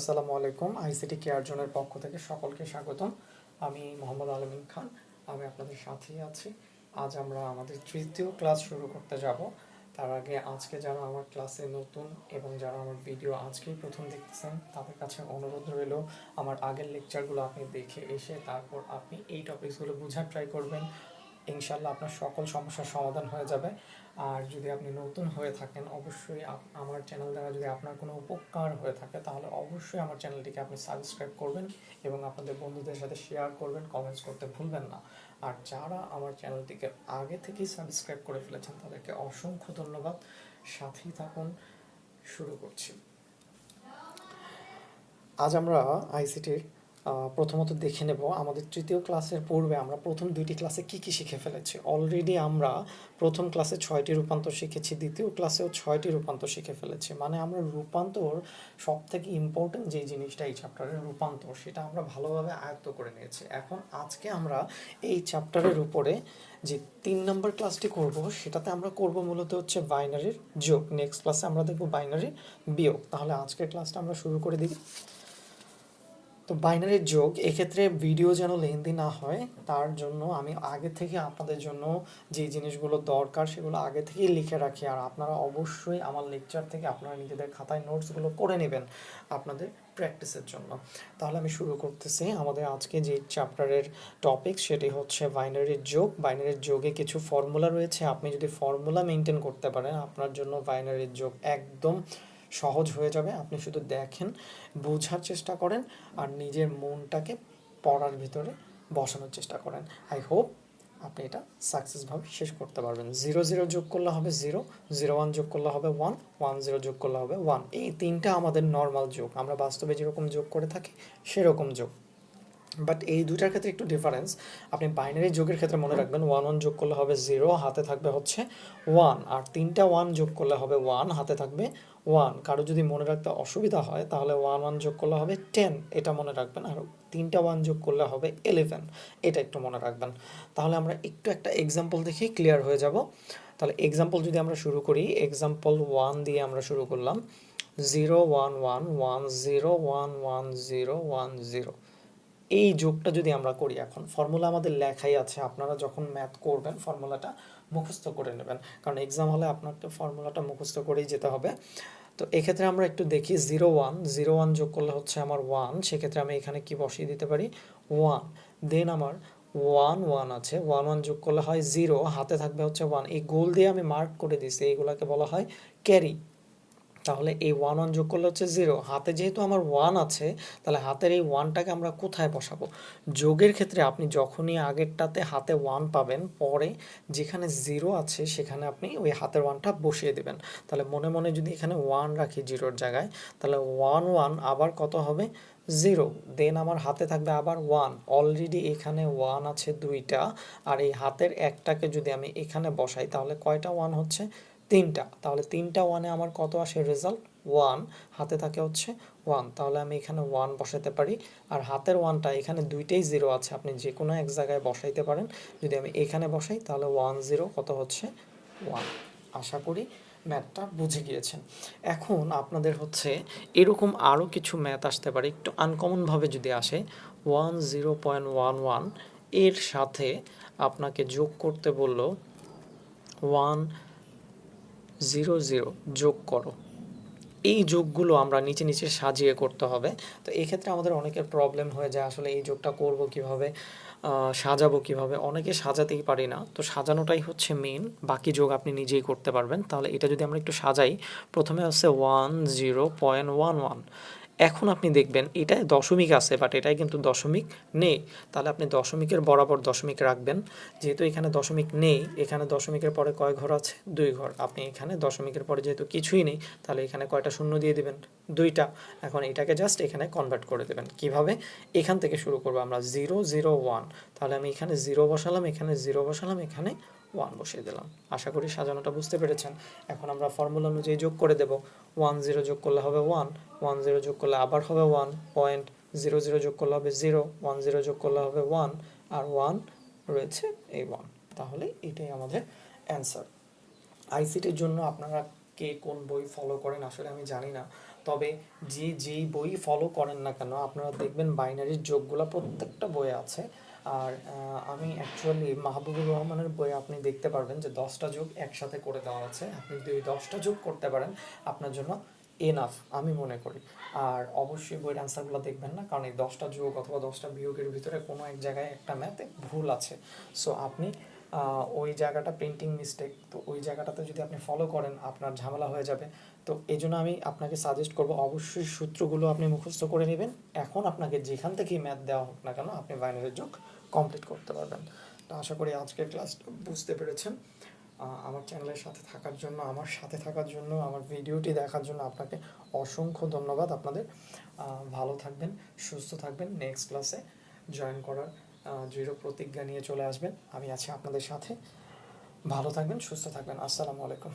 আসসালামু আলাইকুম। ICT care জোনের পক্ষ থেকে সকলকে স্বাগতম। আমি মোহাম্মদ আলমিন খান, আমি আপনাদের সাথেই আছি। আজ আমরা আমাদের তৃতীয় ক্লাস শুরু করতে যাব। তার আগে আজকে যারা আমার ক্লাসে নতুন এবং যারা আমার ভিডিও আজকেই প্রথম দেখতেছেন তাদের কাছে অনুরোধ রইল আমার আগের লেকচারগুলো আপনি দেখে এসে তারপর আপনি এই টপিকসগুলো বোঝার ট্রাই করবেন। ইনশাল্লাহ আপনার সকল সমস্যার সমাধান হয়ে যাবে। আর যদি আপনি নতুন হয়ে থাকেন অবশ্যই আমার চ্যানেল দ্বারা যদি আপনার কোনো উপকার হয়ে থাকে তাহলে অবশ্যই আমার চ্যানেলটিকে আপনি সাবস্ক্রাইব করবেন এবং আপনাদের বন্ধুদের সাথে শেয়ার করবেন, কমেন্টস করতে ভুলবেন না। আর যারা আমার চ্যানেলটিকে আগে থেকেই সাবস্ক্রাইব করে ফেলেছেন তাদেরকে অসংখ্য ধন্যবাদ। সাথেই থাকুন, শুরু করছি। আজ আমরা আইসিটির প্রথমত দেখে নেব আমাদের তৃতীয় ক্লাসের পূর্বে আমরা প্রথম দুইটি ক্লাসে কি কি শিখে ফেলেছি। অলরেডি আমরা প্রথম ক্লাসে 6টি রূপান্তর শিখেছি, দ্বিতীয় ক্লাসেও 6টি রূপান্তর শিখে ফেলেছি। মানে আমরা রূপান্তর সব থেকে ইম্পর্টেন্ট যে জিনিসটা এই চ্যাপ্টারের রূপান্তর, সেটা আমরা ভালোভাবে আয়ত্ত করে নিয়েছি। এখন আজকে আমরা এই চ্যাপ্টারের উপরে যে 3 নম্বর ক্লাসটি করব সেটাতে আমরা করব মূলত হচ্ছে বাইনারির যোগ। নেক্সট ক্লাসে আমরা দেখব বাইনারির বিয়োগ। তাহলে আজকের ক্লাসটা আমরা শুরু করে দিই। তো বাইনারির যোগ, এক্ষেত্রে ভিডিও যেন লেন্দি না হয় তার জন্য আমি আগে থেকে আপনাদের জন্য যে জিনিসগুলো দরকার সেগুলো আগে থেকেই লিখে রাখি। আর আপনারা অবশ্যই আমার লেকচার থেকে আপনারা নিজেদের খাতায় নোটসগুলো করে নেবেন আপনাদের প্র্যাকটিসের জন্য। তাহলে আমি শুরু করতেছি। আমাদের আজকে যে চ্যাপ্টারের টপিক সেটি হচ্ছে বাইনারির যোগ। বাইনারির যোগে কিছু ফর্মুলা রয়েছে, আপনি যদি ফর্মুলা মেনটেন করতে পারেন আপনার জন্য বাইনারির যোগ একদম সহজ হয়ে যাবে। আপনি শুধু দেখেন, বোঝার চেষ্টা করেন আর নিজের মনটাকে পড়ার ভিতরে বসানোর চেষ্টা করেন। আই হোপ আপনি এটা সাকসেসভাবে শেষ করতে পারবেন। 0 0 যোগ করলে হবে 0, 0 1 যোগ করলে হবে 1, 1 0 যোগ করলে হবে 1। এই তিনটা আমাদের নর্মাল যোগ, আমরা বাস্তবে যেরকম যোগ করে থাকি সেরকম যোগ। বাট এই দুটার ক্ষেত্রে একটু ডিফারেন্স। আপনি বাইনারি যোগের ক্ষেত্রে মনে রাখবেন 1 1 যোগ করলে হবে 0, হাতে থাকবে হচ্ছে 1, আর 3টা 1 যোগ করলে হবে 1, হাতে থাকবে 1। কারো যদি মনে রাখতে অসুবিধা হয় তাহলে 1 1 যোগ করলে হবে 10, এটা মনে রাখবেন। আর 3টা 1 যোগ করলে হবে 11, এটা একটু মনে রাখবেন। তাহলে আমরা একটু একটা এক্সাম্পল দেখেই ক্লিয়ার হয়ে যাব। তাহলে এক্সাম্পল যদি আমরা শুরু করি, এক্সাম্পল 1 দিয়ে আমরা শুরু করলাম। 0 1 1 1 0 1 1 0 1 0। এই যোগটা যদি আমরা করি, এখন ফর্মুলা আমাদের লেখাই আছে, আপনারা যখন ম্যাথ করবেন ফর্মুলাটা মুখস্থ করে নেবেন, কারণ এক্সাম হলে আপনাকে ফর্মুলাটা মুখস্থ করেই যেতে হবে। তো এক্ষেত্রে আমরা একটু দেখি 0 1 0 1 যোগ করলে হচ্ছে আমার 1, সেক্ষেত্রে আমি এখানে কি বসিয়ে দিতে পারি 1। দেন আমার 1 1 আছে, 1 1 যোগ করলে হয় 0, হাতে থাকবে হচ্ছে 1। এই গোল দিয়ে আমি মার্ক করে দিছি, এইগুলাকে বলা হয় ক্যারি। তাহলে এই 1 1 যোগ করলে হচ্ছে 0, হাতে যেহেতু আমার 1 আছে তাহলে হাতের এই 1টাকে আমরা কোথায় বসাবো? যোগের ক্ষেত্রে আপনি যখনই আগেরটাতে হাতে 1 পাবেন, পরে যেখানে 0 আছে সেখানে আপনি ওই হাতের 1টা বসিয়ে দেবেন। তাহলে মনে মনে যদি এখানে 1 রাখি 0-র জায়গায়, তাহলে 1 1 আবার কত হবে 0। দেন আমার হাতে থাকবে আবার 1, অলরেডি এখানে 1 আছে 2টা, আর এই হাতের একটাকে যদি আমি এখানে বসাই তাহলে কয়টা 1 হচ্ছে 3টা। তাহলে 3টা 1-এ আমার কত আসে রেজাল্ট 1, হাতে থাকে হচ্ছে 1। তাহলে আমি এখানে 1 বসাতে পারি। আর হাতের 1টা এখানে দুইটাই 0 আছে, আপনি যে কোনো এক জায়গায় বসাইতে পারেন। যদি আমি এখানে বসাই তাহলে 1 0 কত হচ্ছে 1। আশা করি ম্যাথটা বুঝে গিয়েছেন। এখন আপনাদের হচ্ছে এরকম আরও কিছু ম্যাথ আসতে পারে একটু আনকমনভাবে যদি আসে। 1 0.11 এর সাথে আপনাকে যোগ করতে বলল 1 0 0, যোগ করো। এই যোগগুলো আমরা নিচে নিচে সাজিয়ে করতে হবে। তো এক্ষেত্রে আমাদের অনেকের প্রবলেম হয়ে যায়, আসলে এই যোগটা করব কিভাবে, সাজাবো কিভাবে। অনেকে সাজাতেই পারি না, তো সাজানোটাই হচ্ছে মেন, বাকি যোগ আপনি নিজেই করতে পারবেন। তাহলে এটা যদি আমরা একটু সাজাই, প্রথমে হচ্ছে 1 0.11। এখন আপনি দেখবেন এটায় দশমিক আছে বাট এটাই কিন্তু দশমিক নেই। তাহলে আপনি দশমিকের বরাবর দশমিক রাখবেন। যেহেতু এখানে দশমিক নেই, এখানে দশমিকের পরে কয় ঘর আছে 2 ঘর, আপনি এখানে দশমিকের পরে যেহেতু কিছুই নেই তাহলে এখানে কয়টা শূন্য দিয়ে দিবেন 2টা। এখন এটাকে জাস্ট এখানে কনভার্ট করে দেবেন। কিভাবে? এখান থেকে শুরু করবো আমরা 0 0 1। তাহলে আমি এখানে 0 বসালাম, এখানে 0 বসালাম, এখানে 1 বসিয়ে দিলাম। আশা করি সাজানোটা বুঝতে পেরেছেন। এখন আমরা ফর্মুলা অনুযায়ী যোগ করে দেব। 1 0 যোগ করলে হবে 1, 1 0 যোগ করলে আবার হবে 1 পয়েন্ট, 0 0 যোগ করলে হবে 0, 1 0 যোগ করলে হবে 1, আর 1 রয়েছে এই 1। তাহলে এটাই আমাদের অ্যান্সার। আইসিটির জন্য আপনারা কে কোন বই ফলো করেন আসলে আমি জানি না, তবে যেই বই ফলো করেন না কেন আপনারা দেখবেন বাইনারির যোগগুলো প্রত্যেকটা বইয়ে আছে। আর আমি অ্যাকচুয়ালি মাহবুবুর রহমানের বইয়ে আপনি দেখতে পারবেন যে 10টা যোগ একসাথে করে দেওয়া আছে। আপনি যদি ওই 10টা যোগ করতে পারেন আপনার জন্য এনাফ আমি মনে করি। আর অবশ্যই বইয়ের অ্যান্সারগুলো দেখবেন না, কারণ এই 10টা যোগ অথবা 10টা বিয়োগের ভিতরে কোনো এক জায়গায় একটা ম্যাথে ভুল আছে। সো আপনি ওই জায়গাটা প্রিন্টিং মিস্টেক, তো ওই জায়গাটাতে যদি আপনি ফলো করেন আপনার ঝামেলা হয়ে যাবে। তো এই জন্য আমি আপনাকে সাজেস্ট করবো অবশ্যই সূত্রগুলো আপনি মুখস্থ করে নেবেন। এখন আপনাকে যেখান থেকেই ম্যাথ দেওয়া হোক না কেন আপনি বাইনারি যোগ কমপ্লিট করতে পারবেন। তো আশা করি আজকের ক্লাসটা বুঝতে পেরেছেন। আমার চ্যানেলের সাথে থাকার জন্য, আমার সাথে থাকার জন্য, আমার ভিডিওটি দেখার জন্য আপনাকে অসংখ্য ধন্যবাদ। আপনাদের ভালো থাকবেন, সুস্থ থাকবেন। নেক্সট ক্লাসে জয়েন করার দৃঢ় প্রতিজ্ঞা নিয়ে চলে আসবেন। আমি আছি আপনাদের সাথে। ভালো থাকবেন, সুস্থ থাকবেন। আসসালামু আলাইকুম।